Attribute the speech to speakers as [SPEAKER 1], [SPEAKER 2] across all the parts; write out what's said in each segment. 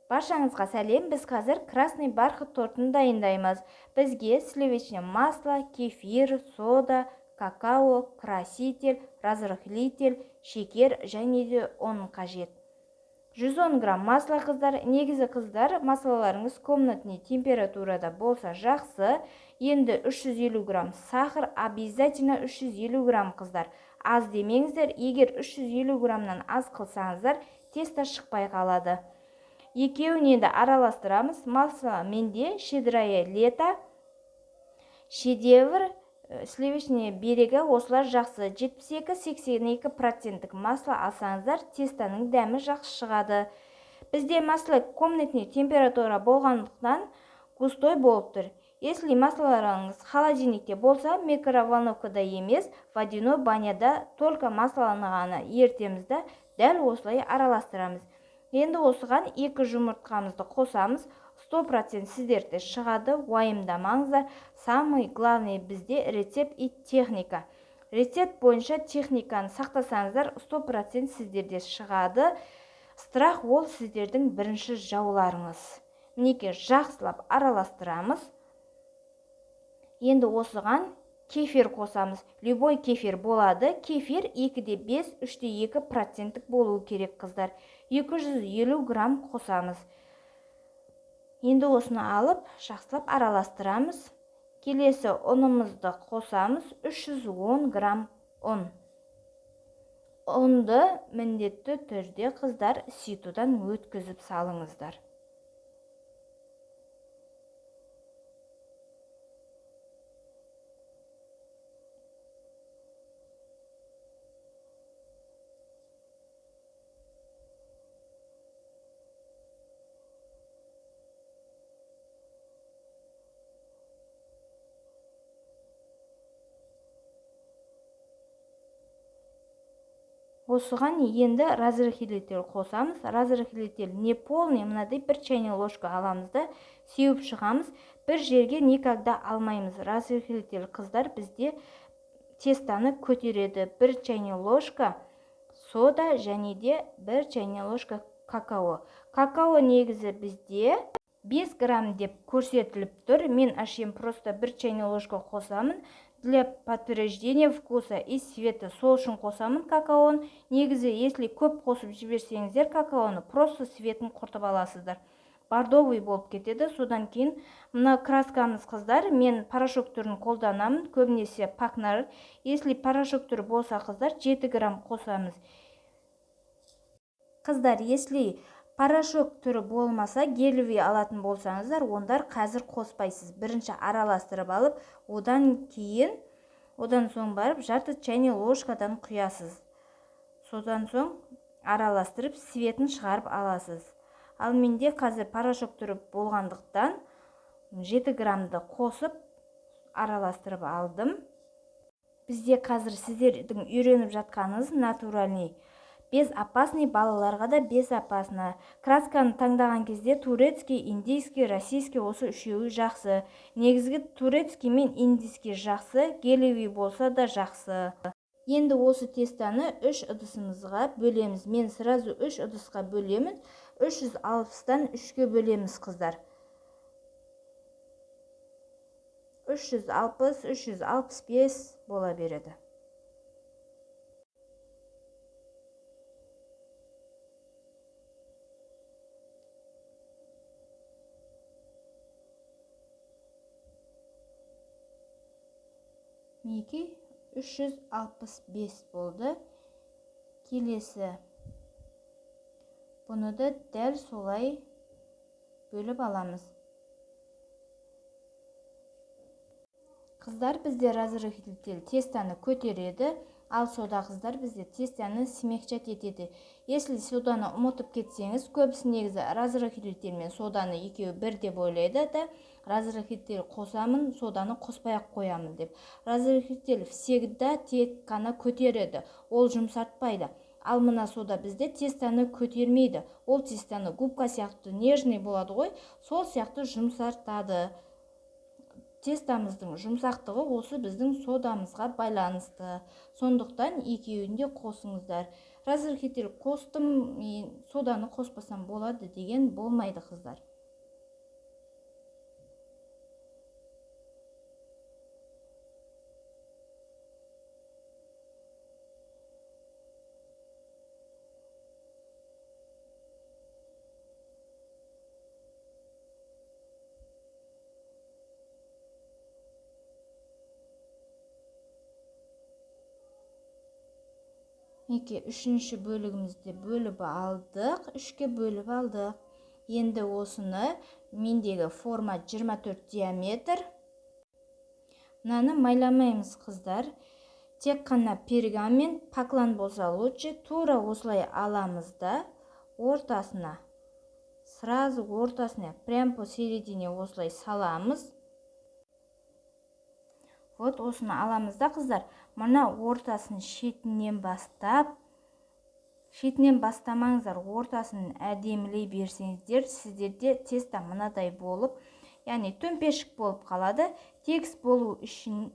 [SPEAKER 1] Баршаңызға сәлем, біз қазір красный бархат тортын дайындаймыз. Бізге сливочное масло, кефир, сода, какао, краситель, разрыхлитель, шекер және де ұн қажет. 110 грамм масло қыздар. Негізі қыздар, маслаларыңыз комнатный температурада болса жақсы. Енді 350 грамм сахар, обязательно 350 грамм қыздар. Аз демеңіздер, егер 350 граммнан аз қылсаңыздар, тесто шықпай қалады. Екеуін енді араластырамыз. Масло менде щедрое лето, шедевр, сливочный берегі осылар жақсы. 72-82% масло алсаңыздар, тестоның дәмі жақсы шығады. Бізде масло комнатный температура болғандықтан густой болып тұр. Если маслоларыңыз холодильникте болса, микроволновкада емес, водяной баняда только маслоны ғана ертемізді, дәл осылай араластырамыз. Енді осыған 2 жұмыртқамызды қосамыз. 100% сіздерде шығады, уайымдамаңыздар. Самый главный бізде рецепт и техника. Рецепт бойынша техниканы сақтасаңыздар, 100% сіздерде шығады. Страх ол сіздердің бірінші жауларыңыз. Мінекей жақсылап араластырамыз. Енді осыған кефир қосамыз. Любой кефир болады. Кефир 2,5, 3,2% болуы керек қыздар. 250 грамм қосамыз. Енді осыны алып, жақсылап араластырамыз. Келесі ұнымызды қосамыз. 310 грамм ұн. Ұнды міндетті түрде қыздар ситудан өткізіп салыңыздар. Осыған енді разрыхлитель қосамыз. Разрыхлитель не полный, мынадай 1 чайный ложка аламыз да, сеуіп шығамыз. Бір жерге никогда алмаймыз. Разрыхлитель қыздар бізде тестаны көтереді. 1 чайный ложка сода және де 1 чайный ложка какао. Какао негізі бізде 5 грамм деп көрсетіліп тұр. Мен ашем просто 1 чайный ложка қосамын. Для подтверждения вкуса и цвета сол үшін қосамын какаоны. Негізі, если көп қосып жіберсеңіздер какаоны, просто цветін құртып аласыздар. Бордовый болып кетеді. Содан кейін мына краскамыз қыздар, мен порошок түрін қолданамын, көбінесе пакнар. Если порошок түрі болса қыздар, 7 грамм қосамыз. Қыздар, если порошок түрі болмаса, гелевый алатын болсаңыздар, ондар қазір қоспайсыз. Бірінші араластырып алып, одан соң барып жарты чайный ложкадан құясыз. Содан соң араластырып, цветін шығарып аласыз. Ал менде қазір порошок түрі болғандықтан 7 граммды қосып араластырып алдым. Бізде қазір сіздердің үйреніп жатқаныңыз натуральный. Безопасный, балаларға да безопасно. Красканы таңдаған кезде турецкий, индийский, российский осы үшеуі жақсы. Негізгі турецкий мен индийский жақсы, гелевый болса да жақсы. Енді осы тестаны 3 ыдысымызға бөлеміз. Мен сразу 3 ыдысқа бөлемін. 360-тан 3-ке бөлеміз қыздар. 360-365 бола береді. Мінекей 365 болды. Келесі бұны да дәл солай бөліп аламыз. Қыздар, бізде разрыхлитель тестаны көтереді, ал сода қыздар бізде тестаны смягчать етеді. Если соданы ұмытып кетсеңіз, көбісі негізі разрыхлитель мен соданы екеуі бір деп ойлайды да, разрыхлитель қосамын, соданы қоспай-ақ қоямын деп. Разрыхлитель всегда тек қана көтереді, ол жұмсартпайды. Ал мына сода бізде тестаны көтермейді. Ол тестаны губка сияқты нежный болады ғой, сол сияқты жұмсартады. Тестамыздың жұмсақтығы осы біздің содамызға байланысты. Сондықтан екеуінде қосыңыздар. разрыхитель қостым, соданы қоспасам болады деген болмайды қыздар. Мінекей үшінші бөлігімізді бөліп алдық, үшке бөліп алдық. Енді осыны мендегі форма 24 диаметр. Мынаны майламаймыз қыздар. Тек қана пергамент, поклан болса лучше, тура осылай аламыз да ортасына, сразу ортасына, прям посередине осылай саламыз. Вот осыны аламыз да қыздар. Мына ортасын шетінен бастамаңыздар, ортасын әдемілей берсеңіздер, сіздерде теста мынадай болып, яғни төмпешік болып қалады. Тегіс болу үшін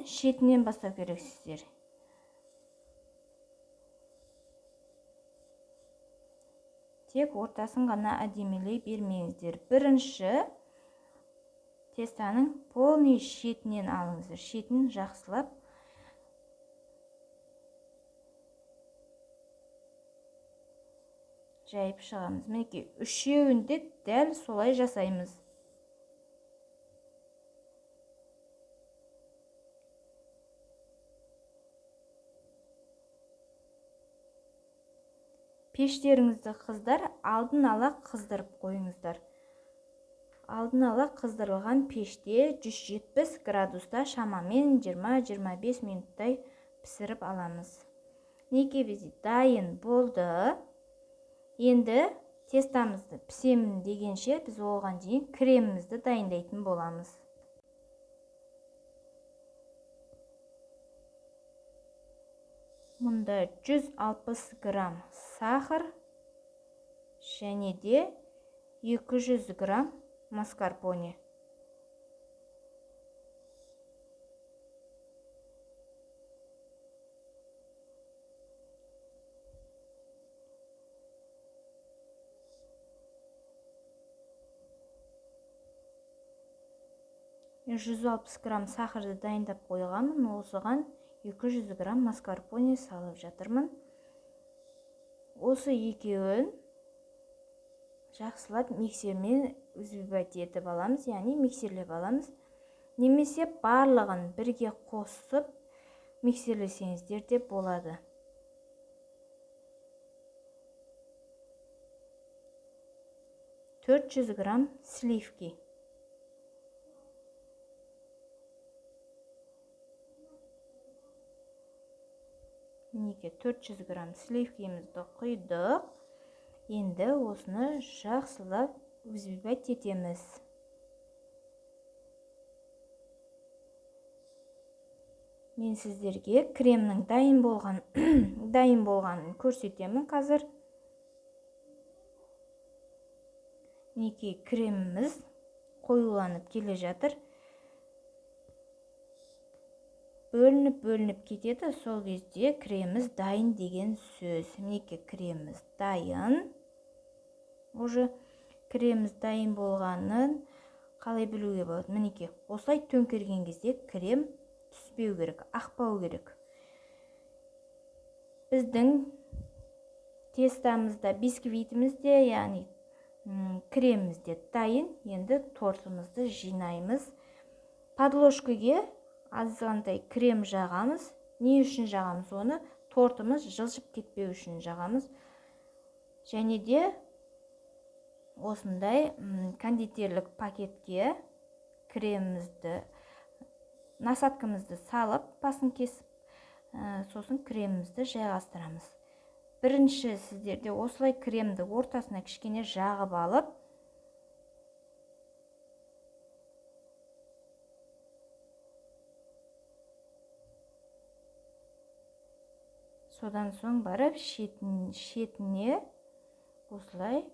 [SPEAKER 1] шетінен бастау керексіздер. Тек ортасын ғана әдемелей бермеңіздер. Бірінші тестаның полный шетінен алыңыздар. Шетін жақсылап. Жайып шығамыз. Мінекей, үшеуінде дәл солай жасаймыз. Пештеріңізді қыздар алдын ала қыздырып қойыңыздар. Алдын ала қыздырылған пеште 170 градуста шамамен 20-25 минуттай пісіріп аламыз. Мінекей бізде дайын болды. Енді тестамызды пісемін дегенше біз оған дейін кремімізді дайындайтын боламыз. Мұнда 160 грамм сахар және де 200 грамм маскарпоне. Мен 160 грамм сахарды дайындап қойғанмын, осыған 200 грамм маскарпоне салып жатырмын. Осы екеуін жақсылап миксермен взбивать етіп аламыз, яғни миксерлеп аламыз. Немесе барлығын бірге қосып миксерлесеңіздер де болады. $400 грамм сливки. Мінекей 400 грамм сливкемізді құйдық. Енді осыны жақсылап взбивать етеміз. Мен сіздерге кремнің дайын болғанын көрсетемін қазір. Мінекей креміміз қоюланып келе жатыр. Бөлініп кетеді, сол кезде креміміз дайын деген сөз. Мінекей креміміз дайын. Уже креміміз дайын болғанын қалай білуге болады? Мінекей осылай төңкерген кезде крем түспеу керек, ақпау керек. Біздің тестамызда, бисквитімізде, яғни кремімізде дайын. Енді тортымызды жинаймыз. Подложкаға азғантай крем жағамыз. Не үшін жағамыз оны? Тортымыз жылжып кетпеу үшін жағамыз. Және де осындай кондитерлік пакетке кремімізді, насадкамызды салып, басын кесіп, сосын кремімізді жайғастырамыз. Бірінші сіздерде осылай кремді ортасына кішкене жағып алып, содан соң барып шетіне осылай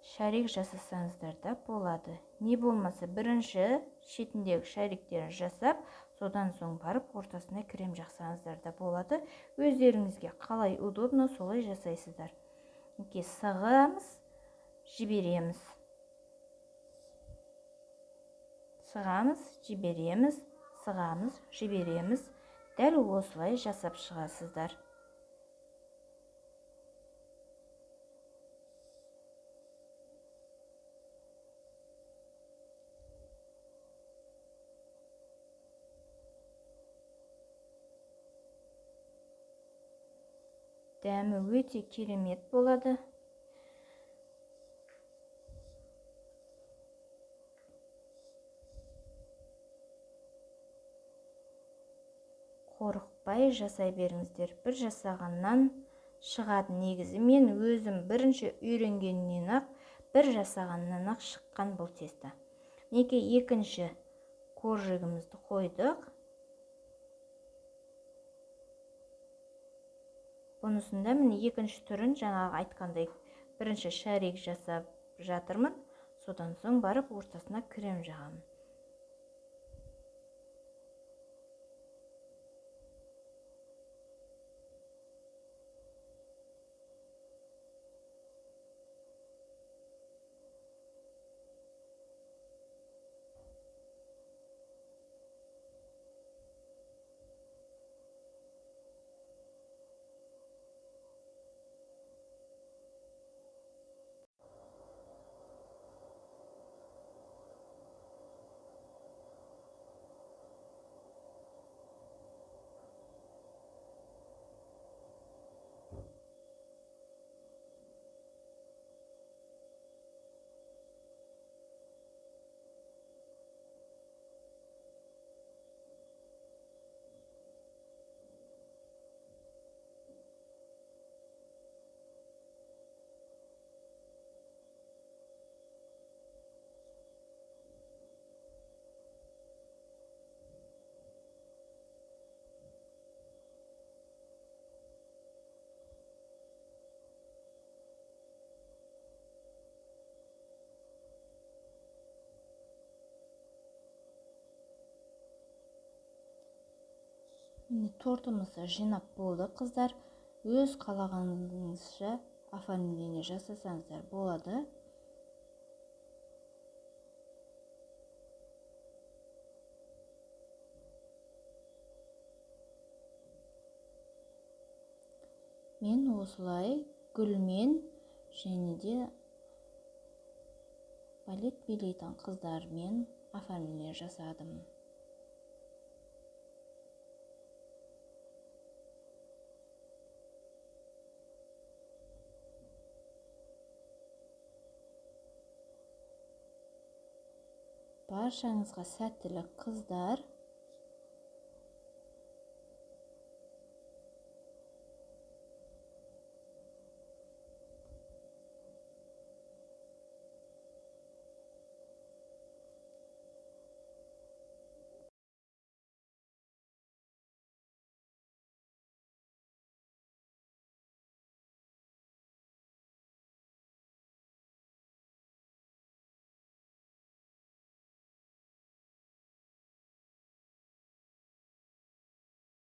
[SPEAKER 1] шарик жасасаңыздар да болады. Не болмаса бірінші шетіндегі шариктерін жасап, содан соң барып ортасына крем жақсаңыздар да болады. Өздеріңізге қалай удобно, солай жасайсыздар. Сығамыз, жібереміз. Сығамыз, жібереміз, сығамыз, жібереміз. Дәл осылай жасап шығасыздар. Дәмі өте керемет болады. Қорықпай жасай беріңіздер. Бір жасағаннан шығады негізі. Мен өзім бірінші үйренгеннен ақ, бір жасағаннан ақ шыққан бұл тесто. Неге екінші коржигімізді қойдық. Бұнысында міне екінші түрін жаңағы айтқандай бірінші шарик жасап жатырмын. Содан соң барып ортасына крем жағамын. Тортымызды жинап болды, қыздар. Өз қалағаныңызша оформление жасасаңыздар болады. Мен осылай гүлмен және де балет билейтін қыздармен оформление жасадым. Баршаңызға сәттілік, қыздар.